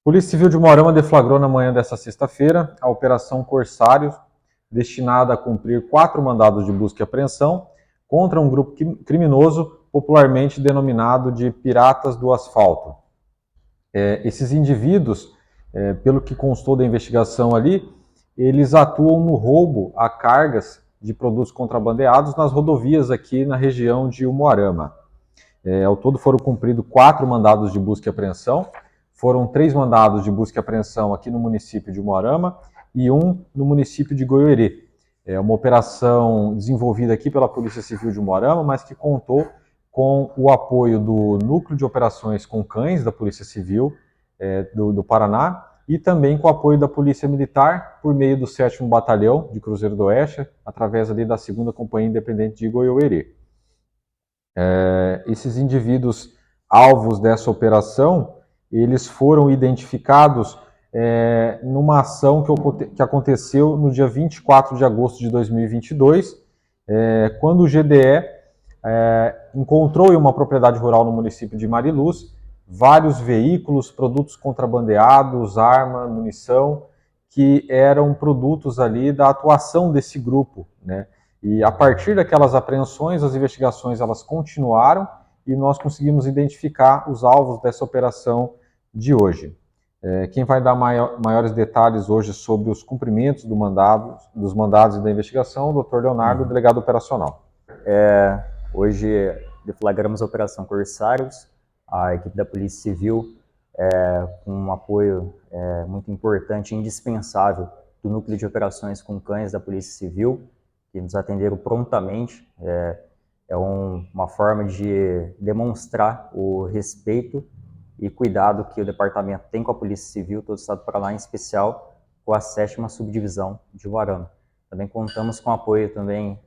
Polícia Civil de Moarama deflagrou na manhã desta sexta-feira a Operação Corsário, destinada a cumprir 4 mandados de busca e apreensão contra um grupo criminoso popularmente denominado de Piratas do Asfalto. Esses indivíduos, pelo que constou da investigação ali, eles atuam no roubo a cargas de produtos contrabandeados nas rodovias aqui na região de Umuarama. Ao todo foram cumpridos 4 mandados de busca e apreensão. Foram 3 mandados de busca e apreensão aqui no município de Umuarama e 1 no município de Goiôerê. É uma operação desenvolvida aqui pela Polícia Civil de Umuarama, mas que contou com o apoio do Núcleo de Operações com Cães da Polícia Civil do Paraná e também com o apoio da Polícia Militar por meio do 7º Batalhão de Cruzeiro do Oeste, através ali da 2ª Companhia Independente de Goiôerê. Esses indivíduos alvos dessa operação, eles foram identificados numa ação que aconteceu no dia 24 de agosto de 2022, quando o GDE encontrou em uma propriedade rural no município de Mariluz vários veículos, produtos contrabandeados, arma, munição, que eram produtos ali da atuação desse grupo, né? E a partir daquelas apreensões, as investigações elas continuaram e nós conseguimos identificar os alvos dessa operação de hoje. Quem vai dar maiores detalhes hoje sobre os cumprimentos dos mandados e da investigação, o Dr. Leonardo, delegado operacional. Hoje deflagramos a Operação Corsários, a equipe da Polícia Civil, com um apoio muito importante e indispensável do Núcleo de Operações com Cães da Polícia Civil, que nos atenderam prontamente. Uma forma de demonstrar o respeito e cuidado que o departamento tem com a Polícia Civil, todo o estado do Paraná, em especial com a 7ª Subdivisão de Umuarama. Também contamos com o apoio também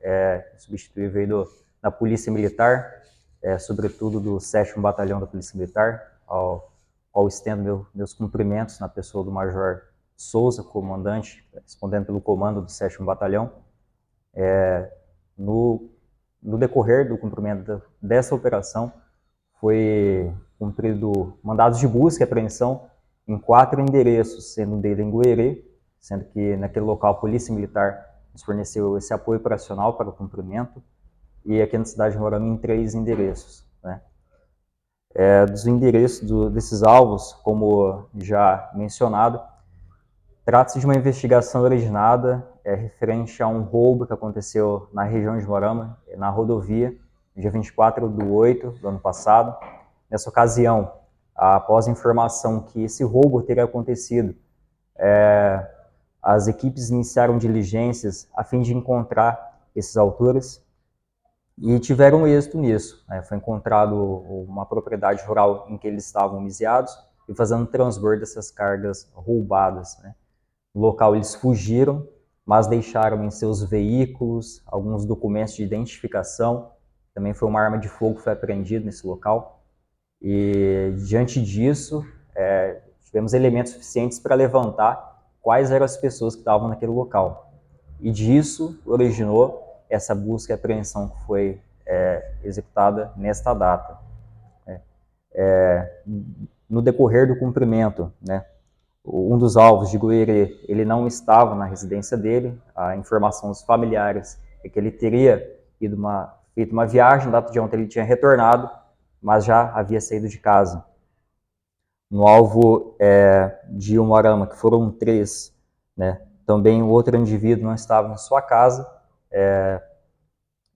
substituível da Polícia Militar, sobretudo do 7º Batalhão da Polícia Militar, ao estendo meus cumprimentos na pessoa do Major Souza, comandante, respondendo pelo comando do 7º Batalhão. No decorrer do cumprimento dessa operação, foi cumprido mandados de busca e apreensão em 4 endereços, sendo um deles em Goiôerê, sendo que naquele local a Polícia Militar nos forneceu esse apoio operacional para o cumprimento, e aqui na cidade de Umuarama em 3 endereços, né? Dos endereços desses alvos, como já mencionado, trata-se de uma investigação originada referente a um roubo que aconteceu na região de Umuarama, na rodovia, no dia 24/8 do ano passado. Nessa ocasião, após a informação que esse roubo teria acontecido, as equipes iniciaram diligências a fim de encontrar esses autores e tiveram êxito nisso. Foi encontrado uma propriedade rural em que eles estavam homiziados e fazendo transbordo dessas cargas roubadas, né? No local eles fugiram, mas deixaram em seus veículos alguns documentos de identificação. Também foi uma arma de fogo que foi apreendida nesse local. E diante disso, tivemos elementos suficientes para levantar quais eram as pessoas que estavam naquele local. E disso originou essa busca e apreensão que foi executada nesta data. No decorrer do cumprimento, né, um dos alvos de Goiôerê, ele não estava na residência dele. A informação dos familiares é que ele teria feito uma viagem, na data de ontem ele tinha retornado, mas já havia saído de casa. No alvo de Umuarama, que foram 3, né, também o outro indivíduo não estava em sua casa,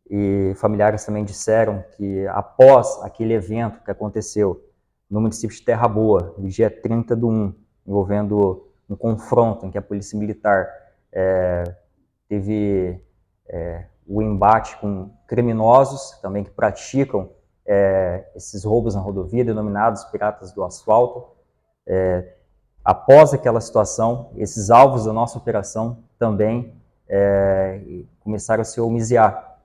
e familiares também disseram que após aquele evento que aconteceu no município de Terra Boa, no dia 30/1, envolvendo um confronto em que a Polícia Militar teve o embate com criminosos também que praticam esses roubos na rodovia, denominados Piratas do Asfalto. Após aquela situação, esses alvos da nossa operação também começaram a se homiziar.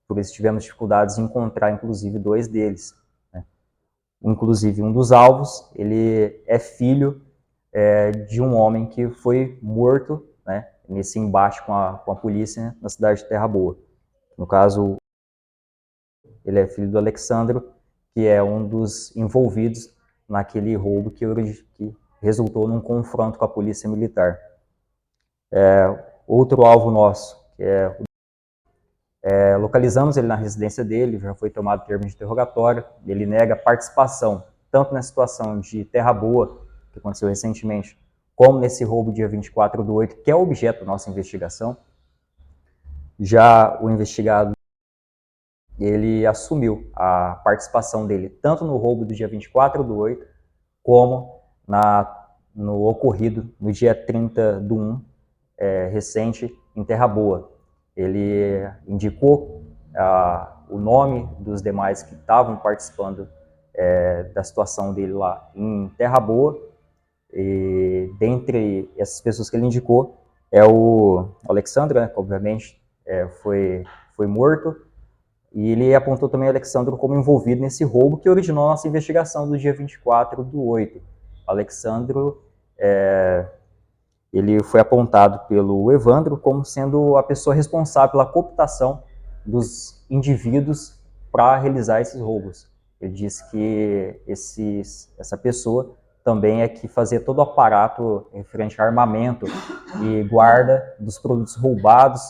Por isso tivemos dificuldades em encontrar, inclusive, 2 deles, né? Inclusive, um dos alvos, ele é filho de um homem que foi morto, né, nesse embate com a polícia, né, na cidade de Terra Boa. No caso, ele é filho do Alexandro, que é um dos envolvidos naquele roubo que resultou num confronto com a polícia militar. Outro alvo nosso, que localizamos ele na residência dele, já foi tomado termo de interrogatório, ele nega participação, tanto na situação de Terra Boa, que aconteceu recentemente, como nesse roubo dia 24/8, que é o objeto da nossa investigação. Já o investigado, ele assumiu a participação dele, tanto no roubo do dia 24/8, como no ocorrido no dia 30/1, recente, em Terra Boa. Ele indicou o nome dos demais que estavam participando da situação dele lá em Terra Boa, e dentre essas pessoas que ele indicou é o Alexandre, né, que obviamente foi morto, e ele apontou também o Alexandre como envolvido nesse roubo que originou a nossa investigação do dia 24/8. O Alexandre, ele foi apontado pelo Evandro como sendo a pessoa responsável pela cooptação dos indivíduos para realizar esses roubos. Ele disse que essa pessoa também é que fazia todo o aparato referente a armamento e guarda dos produtos roubados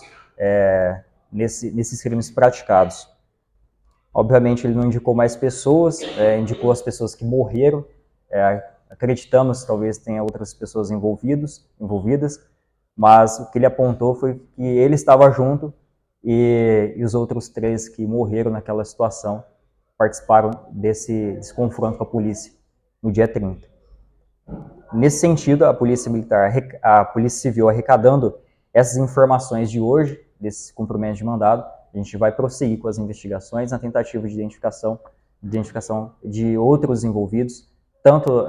nesses crimes praticados. Obviamente ele não indicou mais pessoas, indicou as pessoas que morreram, acreditamos que talvez tenha outras pessoas envolvidas, mas o que ele apontou foi que ele estava junto e os outros 3 que morreram naquela situação participaram desse confronto com a polícia no dia 30. Nesse sentido, a Polícia Militar, a Polícia Civil arrecadando essas informações de hoje, desse cumprimento de mandado, a gente vai prosseguir com as investigações na tentativa de identificação de outros envolvidos, tanto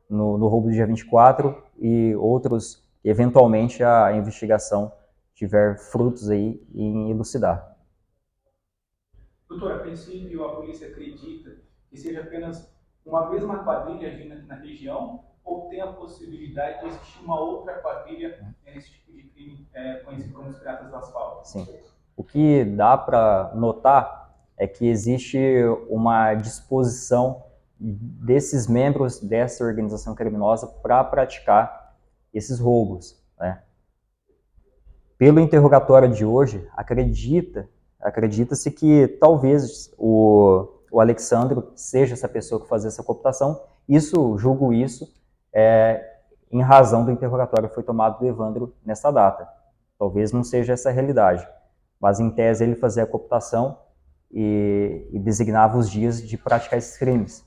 no roubo do dia 24 e outros, eventualmente, a investigação tiver frutos aí em elucidar. Doutor, a princípio a polícia acredita que seja apenas uma mesma quadrilha agindo na região ou tem a possibilidade de existir uma outra quadrilha nesse tipo de crime conhecido como os piratas do asfalto? Sim. O que dá para notar é que existe uma disposição desses membros dessa organização criminosa para praticar esses roubos, né? Pelo interrogatório de hoje, acredita-se que talvez o Alexandre seja essa pessoa que fazia essa cooptação. Julgo isso em razão do interrogatório que foi tomado do Evandro nessa data. Talvez não seja essa a realidade, mas em tese ele fazia a cooptação e designava os dias de praticar esses crimes.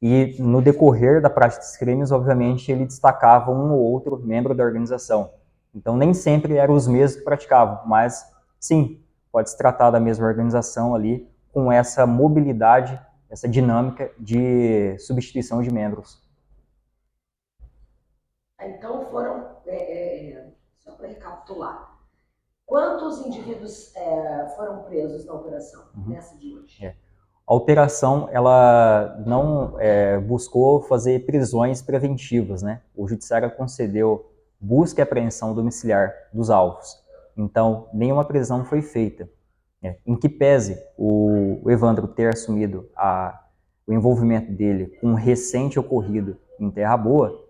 E no decorrer da prática desses crimes, obviamente, ele destacava um ou outro membro da organização. Então nem sempre eram os mesmos que praticavam, mas sim, pode se tratar da mesma organização ali, com essa mobilidade, essa dinâmica de substituição de membros. Então foram, só para recapitular, quantos indivíduos foram presos na operação, nessa de hoje? A operação, ela não buscou fazer prisões preventivas, né? O judiciário concedeu busca e apreensão domiciliar dos alvos. Então, nenhuma prisão foi feita. Em que pese o Evandro ter assumido o envolvimento dele com um recente ocorrido em Terra Boa,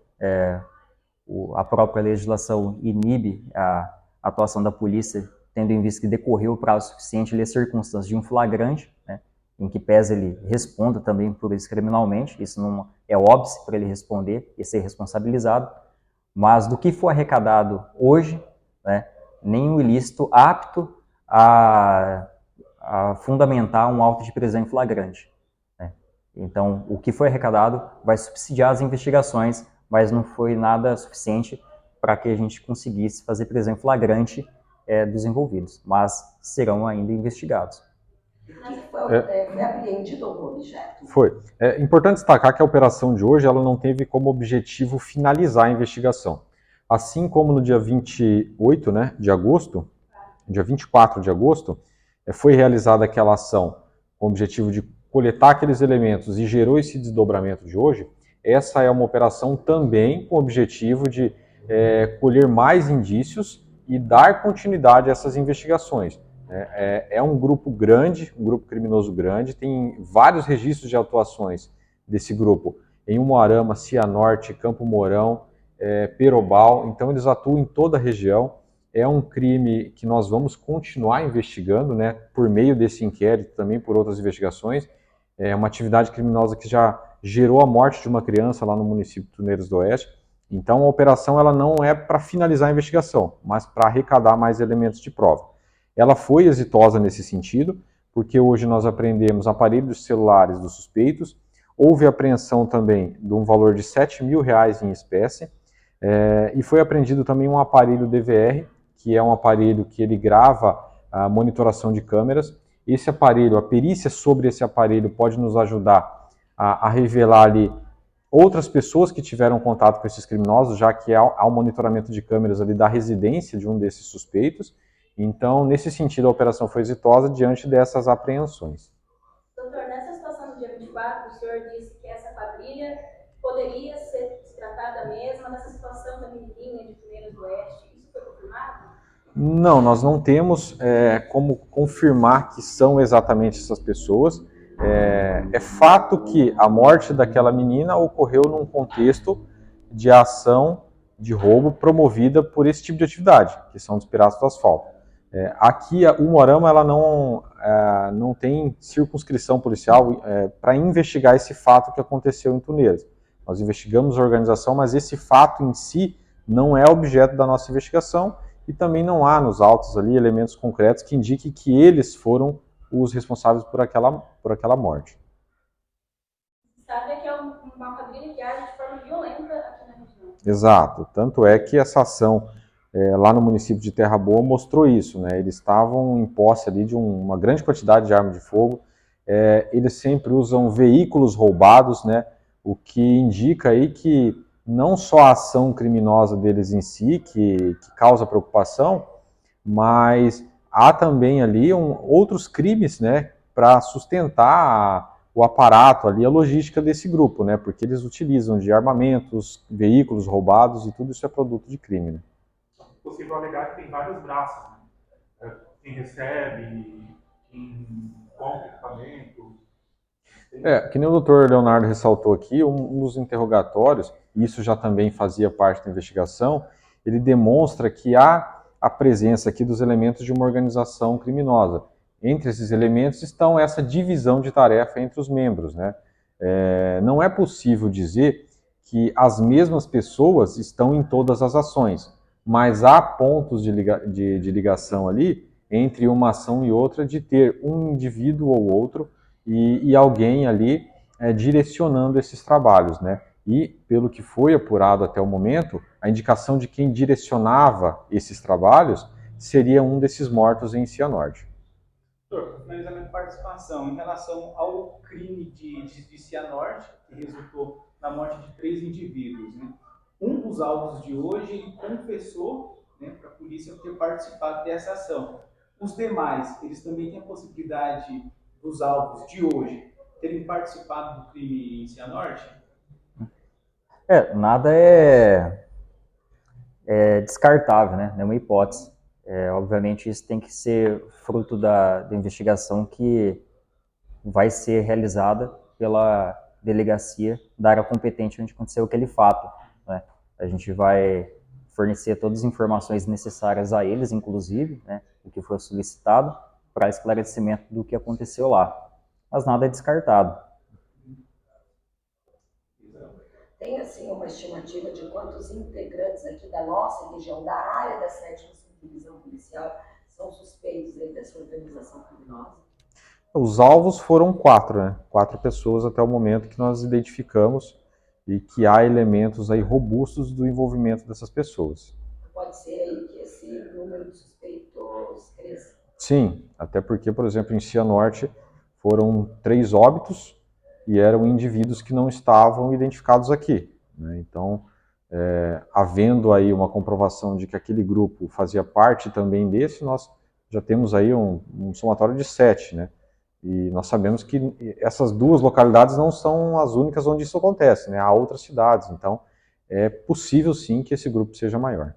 a própria legislação inibe a atuação da polícia, tendo em vista que decorreu o prazo suficiente e as circunstâncias de um flagrante, né, em que pese ele responda também por isso criminalmente, isso não é óbvio para ele responder e ser responsabilizado, mas do que for arrecadado hoje, né, nenhum ilícito apto a fundamentar um auto de prisão em flagrante, né. Então, o que foi arrecadado vai subsidiar as investigações, mas não foi nada suficiente para que a gente conseguisse fazer prisão em flagrante dos envolvidos, mas serão ainda investigados. Foi apreendido algum objeto? Foi. É importante destacar que a operação de hoje ela não teve como objetivo finalizar a investigação. Assim como no dia 28, né, de agosto, dia 24 de agosto, foi realizada aquela ação com o objetivo de coletar aqueles elementos e gerou esse desdobramento de hoje, essa é uma operação também com o objetivo de colher mais indícios e dar continuidade a essas investigações. É um grupo grande, um grupo criminoso grande, tem vários registros de atuações desse grupo em Umuarama, Cianorte, Campo Mourão, Perobal. Então eles atuam em toda a região. É um crime que nós vamos continuar investigando, né, por meio desse inquérito, também por outras investigações. É uma atividade criminosa que já gerou a morte de uma criança lá no município de Tuneiros do Oeste. Então a operação ela não é para finalizar a investigação, mas para arrecadar mais elementos de prova. Ela foi exitosa nesse sentido, porque hoje nós apreendemos aparelhos celulares dos suspeitos, houve apreensão também de um valor de R$7 mil em espécie, e foi apreendido também um aparelho DVR, que é um aparelho que ele grava a monitoração de câmeras. Esse aparelho, a perícia sobre esse aparelho pode nos ajudar a revelar ali outras pessoas que tiveram contato com esses criminosos, já que há um monitoramento de câmeras ali da residência de um desses suspeitos. Então, nesse sentido, a operação foi exitosa diante dessas apreensões. Doutor, nessa situação do dia 24, o senhor disse que essa quadrilha poderia ser tratada mesmo nessa situação da menininha de Tuneiros do Oeste. Isso foi confirmado? Não, nós não temos como confirmar que são exatamente essas pessoas. É fato que a morte daquela menina ocorreu num contexto de ação de roubo promovida por esse tipo de atividade, que são os piratas do asfalto. Aqui, o Umuarama ela não tem circunscrição policial para investigar esse fato que aconteceu em Tuneiros. Nós investigamos a organização, mas esse fato em si não é objeto da nossa investigação e também não há nos autos ali elementos concretos que indiquem que eles foram os responsáveis por aquela morte. Sabe que é uma quadrilha que age de forma violenta aqui na região. Exato. Tanto é que essa ação lá no município de Terra Boa mostrou isso, né? Eles estavam em posse ali de uma grande quantidade de arma de fogo. Eles sempre usam veículos roubados, né? O que indica aí que não só a ação criminosa deles em si, que causa preocupação, mas há também ali outros crimes, né, para sustentar o aparato ali, a logística desse grupo, né, porque eles utilizam de armamentos, veículos roubados e tudo isso é produto de crime. Né? É possível alegar que tem vários braços, né? Quem recebe, quem compra equipamento. Que nem o doutor Leonardo ressaltou aqui, um dos interrogatórios, e isso já também fazia parte da investigação, ele demonstra que há a presença aqui dos elementos de uma organização criminosa. Entre esses elementos estão essa divisão de tarefa entre os membros. Né? Não é possível dizer que as mesmas pessoas estão em todas as ações, mas há pontos de ligação ali entre uma ação e outra de ter um indivíduo ou outro e alguém ali direcionando esses trabalhos, né? E, pelo que foi apurado até o momento, a indicação de quem direcionava esses trabalhos seria um desses mortos em Cianorte. Doutor, finalizando a participação, em relação ao crime de Cianorte, que resultou na morte de 3 indivíduos, né? Um dos alvos de hoje, ele confessou, né, para a polícia ter participado dessa ação. Os demais, eles também têm a possibilidade dos alvos de hoje terem participado do crime em Cianorte? Nada é descartável, né? Nenhuma hipótese. Obviamente isso tem que ser fruto da investigação que vai ser realizada pela delegacia da área competente onde aconteceu aquele fato. Né? A gente vai fornecer todas as informações necessárias a eles, inclusive, né, o que foi solicitado, para esclarecimento do que aconteceu lá. Mas nada é descartado. Tem, assim, uma estimativa de quantos integrantes aqui da nossa região, da área da 7ª Divisão Policial, são suspeitos aí dessa organização criminosa? Os alvos foram 4, né? 4 pessoas até o momento que nós identificamos e que há elementos aí robustos do envolvimento dessas pessoas. Pode ser aí que esse número de suspeitos cresça? Sim, até porque, por exemplo, em Cianorte foram 3 óbitos e eram indivíduos que não estavam identificados aqui. Né? Então, havendo aí uma comprovação de que aquele grupo fazia parte também desse, nós já temos aí um somatório de 7, né? E nós sabemos que essas 2 localidades não são as únicas onde isso acontece, né? Há outras cidades, então é possível sim que esse grupo seja maior.